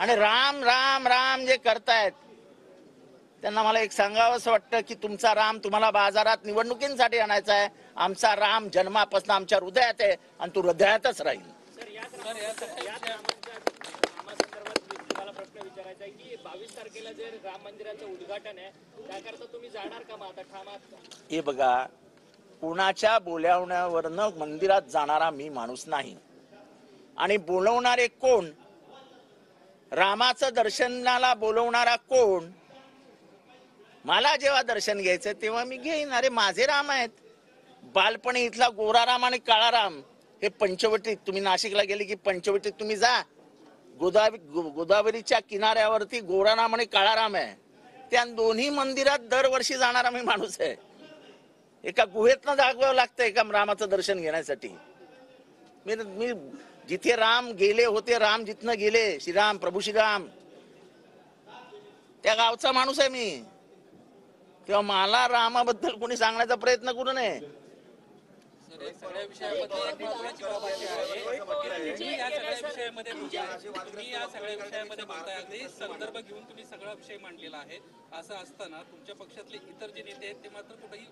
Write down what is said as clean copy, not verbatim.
आणि राम राम राम जे करतायत त्यांना मला एक सांगावंसं वाटतं की तुमचा राम तुम्हाला बाजारात निवडणुकींसाठी आणायचा आहे. आमचा राम जन्मापासून आमच्या हृदयात आहे आणि तो हृदयातच राहील. मला प्रश्न विचारायचा आहे की 22 तारखेला जे राम मंदिराचं उद्घाटन आहे त्याकरता तुम्ही जाणार का? मग आता ठाम आहात का? हे बघा, कुणाच्या बोलावण्यावरनं मंदिरात जाणारा मी माणूस नाही. आणि बोलवणारे कोण, रामाचं दर्शनाला बोलवणारा कोण, मला जेव्हा दर्शन घ्यायचं तेव्हा मी घेईन. अरे माझे राम आहेत. बालपणी इथला गोरा राम आणि काळा राम हे पंचवटीत, तुम्ही नाशिकला गेले की पंचवटीत तुम्ही जा, गोदावरीच्या किनाऱ्यावरती गोरा राम आणि काळा राम आहे. त्या दोन्ही मंदिरात दरवर्षी जाणारा मी माणूस आहे. एका गुहेतनं जागवावं लागतं एका रामाचं दर्शन घेण्यासाठी. मी जिथे राम गेले होते, राम जिथनं गेले, श्रीराम प्रभू श्रीराम, त्या गावचा माणूस आहे मी. तेव्हा मला रामाबद्दल कोणी सांगण्याचा प्रयत्न करू नये. सगळ्या विषयामध्ये एक महत्त्वाची बाब अशी आहे की तुम्ही या सगळ्या विषयामध्ये बोलताय, अगदी संदर्भ घेऊन तुम्ही सगळा विषय मांडलेला आहे. असं असताना तुमच्या पक्षातले इतर जे नेते आहेत ते मात्र कुठेही